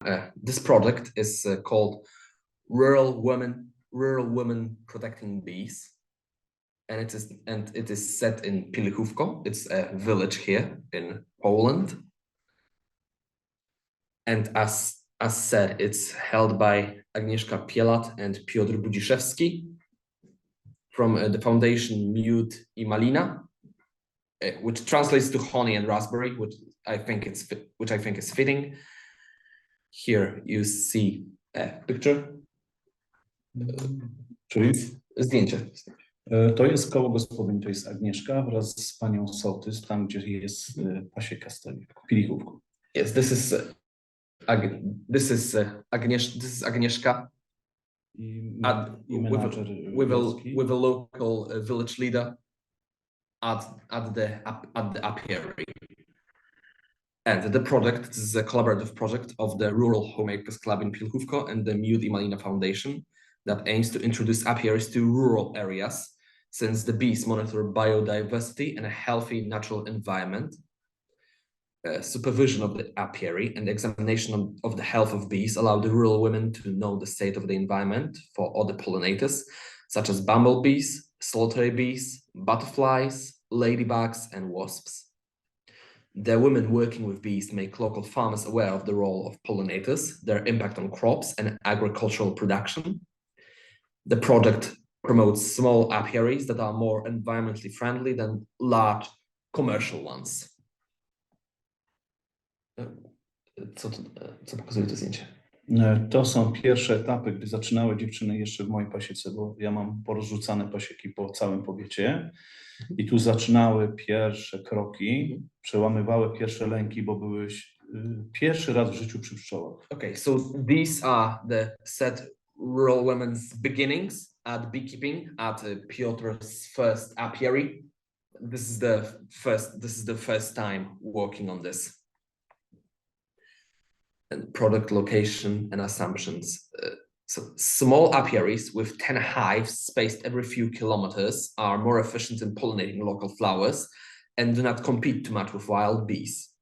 This project is called Rural Women Protecting Bees, and it is set in Piechówko. It's a village here in Poland, and as said, it's held by Agnieszka Pielat and Piotr Budziszewski from the foundation Miód i Malina, which translates to honey and raspberry, which I think is fitting. Here you see a picture. Czyli zdjęcie. To jest koło gospodyń, to jest Agnieszka wraz z panią sołtys, tam gdzie jest pasieka stoi, w Piechówku. Yes, this is Agnieszka. With a local village leader at the apiary. And the project is a collaborative project of the Rural Homemakers Club in Piechówko and the Miód i Malina Foundation that aims to introduce apiaries to rural areas, since the bees monitor biodiversity and a healthy natural environment. Supervision of the apiary and examination of the health of bees allow the rural women to know the state of the environment for other pollinators, such as bumblebees, solitary bees, butterflies, ladybugs, and wasps. The women working with bees make local farmers aware of the role of pollinators, their impact on crops and agricultural production. The project promotes small apiaries that are more environmentally friendly than large commercial ones. Co pokazuje to zdjęcie? To są pierwsze etapy, gdy zaczynały dziewczyny jeszcze w mojej pasiece, bo ja mam porozrzucane pasieki po całym powiecie. I tu zaczynały pierwsze kroki, przełamywały pierwsze lęki, bo były pierwszy raz w życiu przy pszczołach. Okay, so these are the set rural women's beginnings at beekeeping at Piotr's first apiary. This is the first time working on this. And product location and assumptions. So small apiaries with 10 hives spaced every few kilometers are more efficient in pollinating local flowers and do not compete too much with wild bees.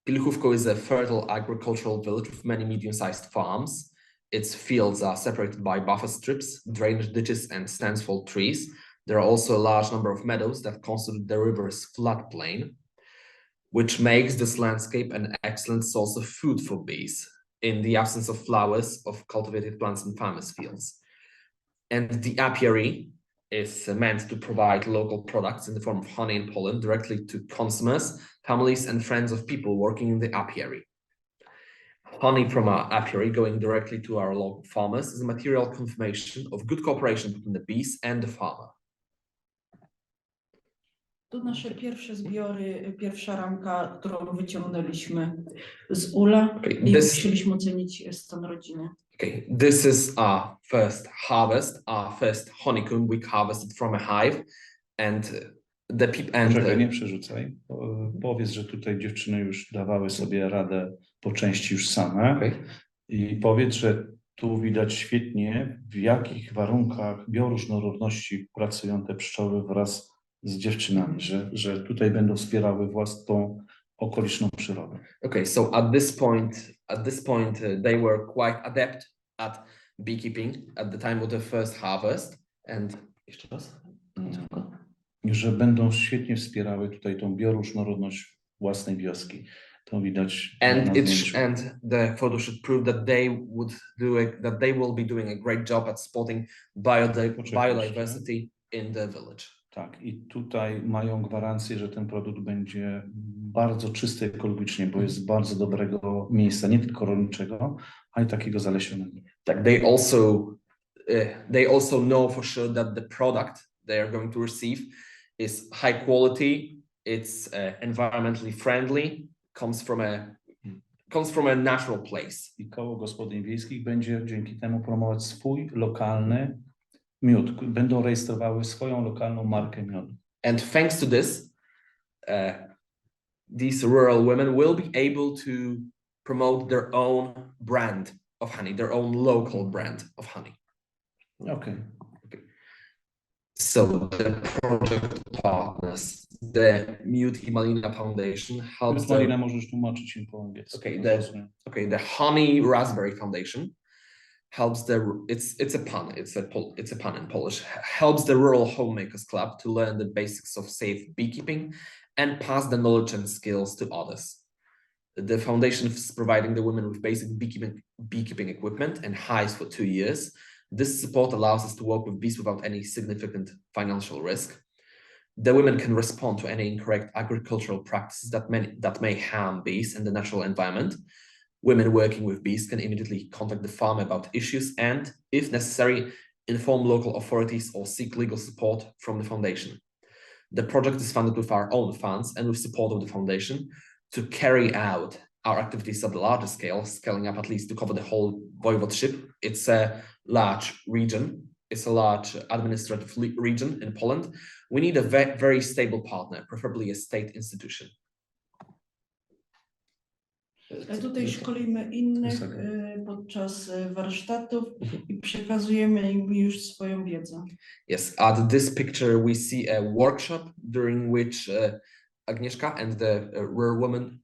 Piechówko is a fertile agricultural village with many medium-sized farms. Its fields are separated by buffer strips, drainage ditches, and stands-fall trees. There are also a large number of meadows that constitute the river's floodplain, which makes this landscape an excellent source of food for bees in the absence of flowers of cultivated plants in farmers' fields. And the apiary is meant to provide local products in the form of honey and pollen directly to consumers, families, and friends of people working in the apiary. Honey from our apiary going directly to our local farmers is a material confirmation of good cooperation between the bees and the farmer. To nasze pierwsze zbiory, pierwsza ramka, którą wyciągnęliśmy z ula i musieliśmy ocenić stan rodziny. Okay, this is our first harvest, our first honeycomb we harvested from a hive, and the people. Nie przerzucaj. Powiedz, że tutaj dziewczyny już dawały sobie radę po części już same. Okay. I powiedz, że tu widać świetnie, w jakich warunkach bioróżnorodności pracują te pszczoły wraz z dziewczynami, że tutaj będą wspierały własną okoliczną przyrodę. Okay, so at this point they were quite adept at beekeeping at the time of the first harvest, and jeszcze raz. Że będą świetnie wspierały tutaj tą bioróżnorodność własnej wioski. To widać. And the photo should prove that they will be doing a great job at spotting biodiversity in the village. Tak, i tutaj mają gwarancję, że ten produkt będzie bardzo czysty ekologicznie, bo jest z bardzo dobrego miejsca, nie tylko rolniczego, ale i takiego zalesionego. Tak, they also know for sure that the product they are going to receive is high quality, it's environmentally friendly, comes from a natural place. I koło gospodyń wiejskich będzie dzięki temu promować swój lokalny miód. Będą rejestrowały swoją lokalną markę miodu. And thanks to this, these rural women will be able to promote their own brand of honey, their own local brand of honey. Okay. So the project partners, the Mute Malina Foundation helps Malina możesz tłumaczyć im po angielsku. Okay, the Honey Raspberry Foundation helps it's a pun in Polish, helps the rural homemakers club to learn the basics of safe beekeeping and pass the knowledge and skills to others. The foundation is providing the women with basic beekeeping equipment and hives for 2 years. This support allows us to work with bees without any significant financial risk. The women can respond to any incorrect agricultural practices that may harm bees and the natural environment. Women working with bees can immediately contact the farm about issues and, if necessary, inform local authorities or seek legal support from the foundation. The project is funded with our own funds and with support of the foundation to carry out our activities at a larger scale, scaling up at least to cover the whole voivodeship. It's a large region. It's a large administrative region in Poland. We need a very stable partner, preferably a state institution. Tutaj szkolimy innych podczas warsztatów i przekazujemy im już swoją wiedzę. Yes, at this picture we see a workshop during which Agnieszka and the rural woman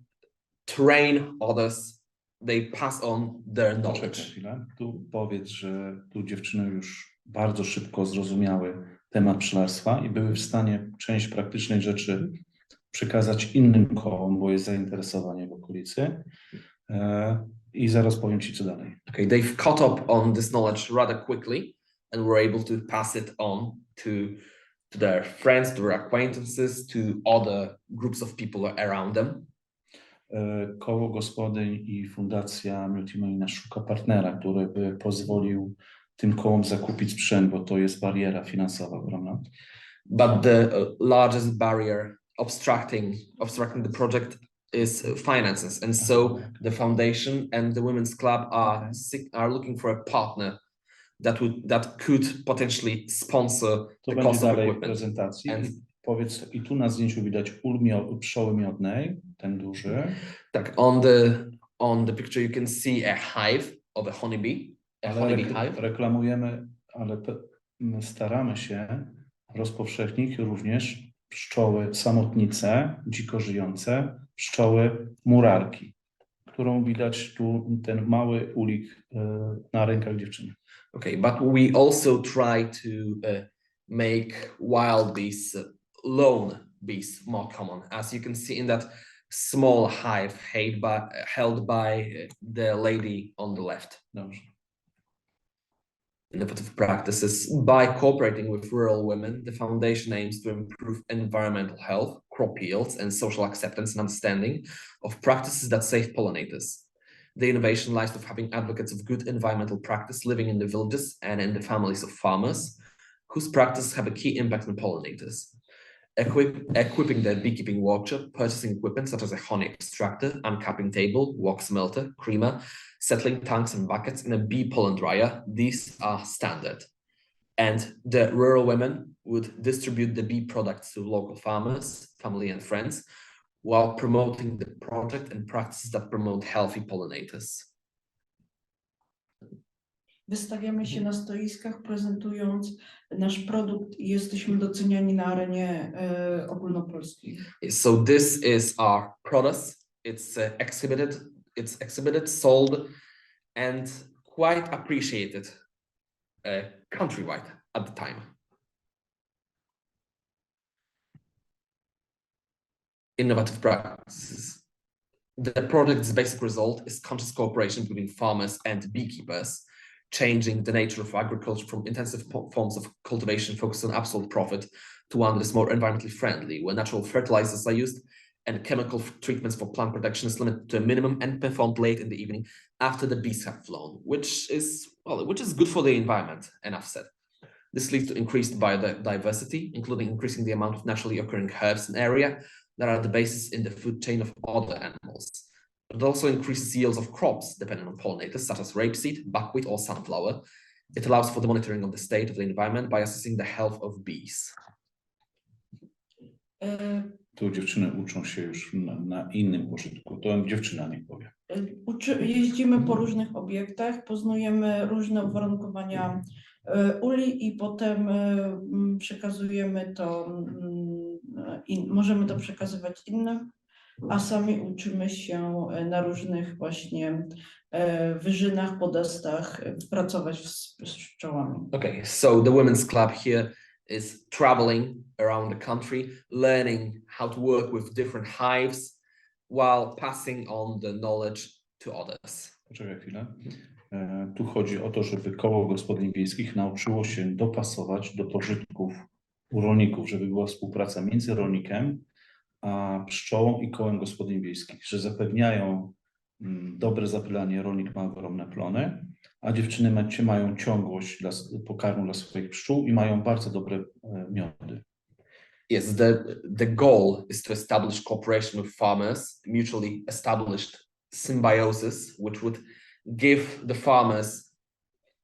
train others. They pass on their knowledge. Chwilę. Tu powiedz, że tu dziewczyny już bardzo szybko zrozumiały temat pszczelarstwa i były w stanie część praktycznej rzeczy przekazać innym kołom, bo jest zainteresowanie w okolicy. I zaraz powiem ci, co dalej. Okay, they've caught up on this knowledge rather quickly and were able to pass it on to their friends, to their acquaintances, to other groups of people around them. Koło gospodyń i Fundacja Mute Malina szuka partnera, który by pozwolił tym kołom zakupić sprzęt, bo to jest bariera finansowa, prawda? But the largest barrier obstructing the project is finances, and so the foundation and the women's club are looking for a partner that could potentially sponsor the cost of equipment. Prezentacji. Powiedz, i tu na zdjęciu widać pszczoły miodnej, ten duży. Tak, on the picture you can see a hive of a honeybee. Hive. Reklamujemy, ale my staramy się rozpowszechnić również pszczoły samotnice, dziko żyjące, pszczoły murarki, którą widać tu, ten mały ulik na rękach dziewczyny. Okay, but we also try to make wild bees, lone bees more common, as you can see in that small hive held by the lady on the left. Dobrze. Innovative practices. By cooperating with rural women, the foundation aims to improve environmental health, crop yields, and social acceptance and understanding of practices that save pollinators. The innovation lies with having advocates of good environmental practice living in the villages and in the families of farmers, whose practices have a key impact on pollinators. Equipping the beekeeping workshop, purchasing equipment such as a honey extractor, uncapping table, wax melter, creamer, settling tanks and buckets, and a bee pollen dryer. These are standard. And the rural women would distribute the bee products to local farmers, family and friends, while promoting the project and practices that promote healthy pollinators. Wystawiamy się na stoiskach, prezentując nasz produkt i jesteśmy doceniani na arenie ogólnopolskiej. So this is our product. It's exhibited, sold, and quite appreciated countrywide at the time. Innovative practices. The project's basic result is conscious cooperation between farmers and beekeepers, changing the nature of agriculture from intensive forms of cultivation focused on absolute profit to one that is more environmentally friendly, where natural fertilizers are used and chemical treatments for plant protection is limited to a minimum and performed late in the evening after the bees have flown, which is good for the environment, enough said. This leads to increased biodiversity, including increasing the amount of naturally occurring herbs in area that are the basis in the food chain of other animals. It also increases yields of crops depending on pollinators, such as rapeseed, buckwheat, or sunflower. It allows for the monitoring of the state of the environment by assessing the health of bees. Tu dziewczyny uczą się już na innym pożytku. To dziewczyna nie powie. Jeździmy po różnych obiektach, poznajemy różne uwarunkowania uli i potem przekazujemy to, możemy to przekazywać innym, a sami uczymy się na różnych właśnie wyżynach, podestach pracować z pszczołami. Okay, so the women's club here is traveling around the country, learning how to work with different hives while passing on the knowledge to others. Poczekaj chwilę. Tu chodzi o to, żeby koło gospodyń wiejskich nauczyło się dopasować do pożytków u rolników, żeby była współpraca między rolnikiem a pszczołą i kołem gospodyń wiejskich, że zapewniają dobre zapylanie, rolnik ma ogromne plony, a dziewczyny mają ciągłość pokarmu dla swoich pszczół i mają bardzo dobre miody. Yes, the goal is to establish cooperation with farmers, mutually established symbiosis, which would give the farmers,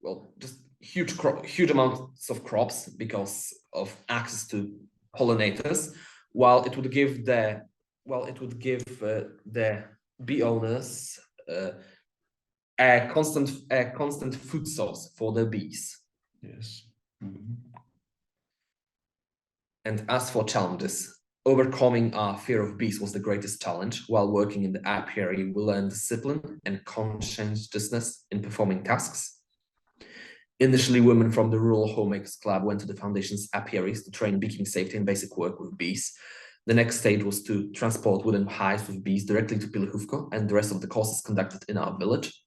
well, just huge amounts of crops because of access to pollinators, while it would give the bee owners a constant food source for the bees. Yes. And as for challenges, overcoming our fear of bees was the greatest challenge. While working in the apiary, we learned discipline and conscientiousness in performing tasks. Initially, women from the Rural Homemakers Club went to the Foundation's apiaries to train beekeeping safety and basic work with bees. The next stage was to transport wooden hives with bees directly to Pilechówko, and the rest of the course is conducted in our village.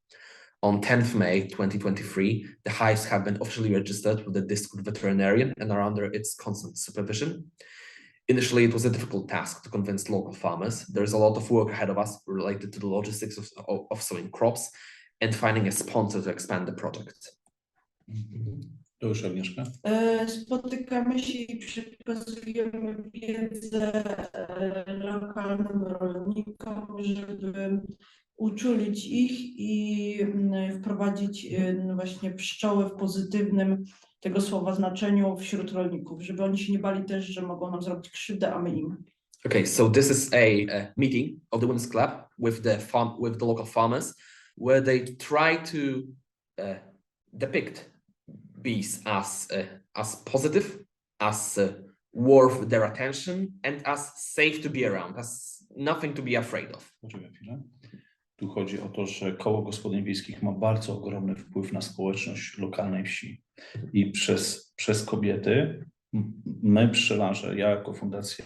On 10th May 2023, the hives have been officially registered with the district veterinarian and are under its constant supervision. Initially, it was a difficult task to convince local farmers. There's a lot of work ahead of us related to the logistics of sowing crops and finding a sponsor to expand the project. To już Agnieszka. Spotykamy się i przekazujemy wiedzę lokalnym rolnikom, żeby uczulić ich i wprowadzić właśnie pszczoły w pozytywnym tego słowa znaczeniu wśród rolników, żeby oni się nie bali też, że mogą nam zrobić krzywdę, a my im. Okay, so this is a meeting of the Women's Club with the local farmers, where they try to depict bees as positive, as worth their attention, and as safe to be around, as nothing to be afraid of. Poczekaj chwilę. Tu chodzi o to, że koło gospodyń wiejskich ma bardzo ogromny wpływ na społeczność lokalnej wsi. I przez kobiety, my pszczelarze, ja jako fundacja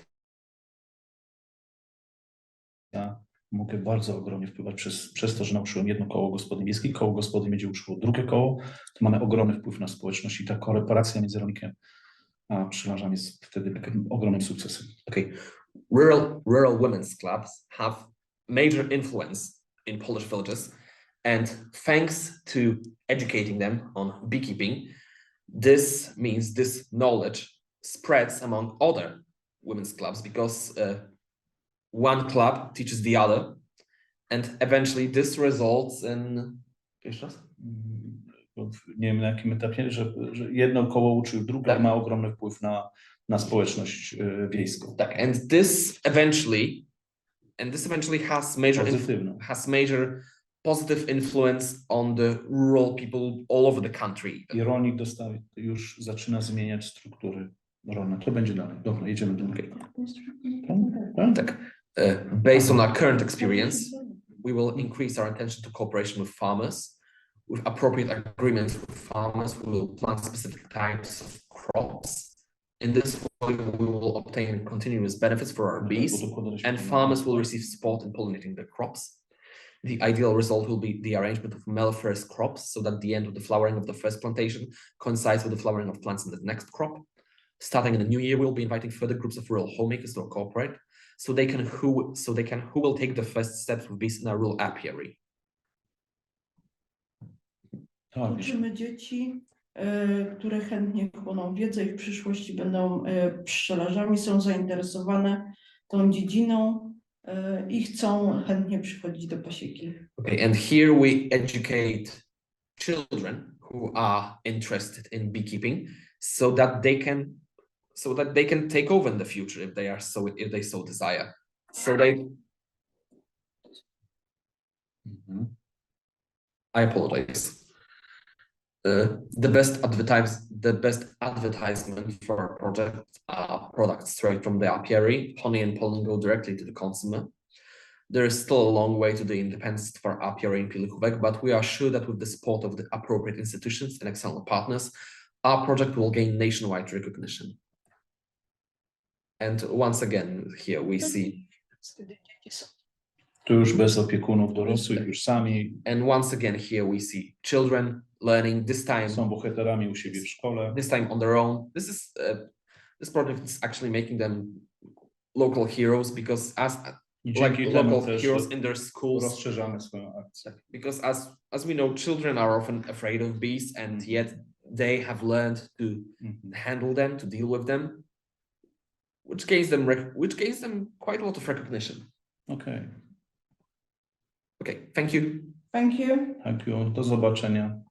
mogę bardzo ogromnie wpływać przez to, że nauczyłem jedno koło gospodyń wiejskich, koło gospodyń będzie uczyło drugie koło, to mamy ogromny wpływ na społeczność i ta korporacja między rolnikiem a pszczelarzami jest wtedy takim ogromnym sukcesem. Okay, rural women's clubs have major influence in Polish villages, and thanks to educating them on beekeeping, this means this knowledge spreads among other women's clubs because one club teaches the other, and eventually this results in... Nie wiem na jakim etapie, że jedno koło uczy drugie, tak. Ma ogromny wpływ na społeczność wiejską. Tak, and this eventually has major positive influence on the rural people all over the country. I rolnik już zaczyna zmieniać struktury rolne. To będzie dalej. Dobra, jedziemy dalej. Okay. Tak. Based on our current experience, we will increase our attention to cooperation with farmers. With appropriate agreements with farmers, we will plant specific types of crops. In this way, we will obtain continuous benefits for our bees, and farmers will receive support in pollinating their crops. The ideal result will be the arrangement of male-first crops, so that the end of the flowering of the first plantation coincides with the flowering of plants in the next crop. Starting in the new year, we'll be inviting further groups of rural homemakers to cooperate, who will take the first steps with bees in our rural apiary. Uczymy dzieci, które chętnie chłoną wiedzę i w przyszłości będą pszczelarzami, są zainteresowane tą dziedziną i chcą chętnie przychodzić do pasieki. Okay, and here we educate children who are interested in beekeeping so that they can take over in the future if they so desire. I apologize. The best advertisement for a project are products straight from the apiary. Honey and pollen go directly to the consumer. There is still a long way to the independence for apiary in Pieluchówek, but we are sure that with the support of the appropriate institutions and external partners, our project will gain nationwide recognition. And once again, here we see. Tu już bez opiekunów dorosłych, już sami. And once again, here we see children learning, this time. Są bohaterami u siebie w szkole. This time on their own. This project is actually making them local heroes because local heroes in their schools. Rozszerzamy swoją akcję. Because as we know, children are often afraid of bees, and yet they have learned to handle them, to deal with them, which gains them quite a lot of recognition. Okay. Okay, thank you. Thank you. Thank you. Do zobaczenia.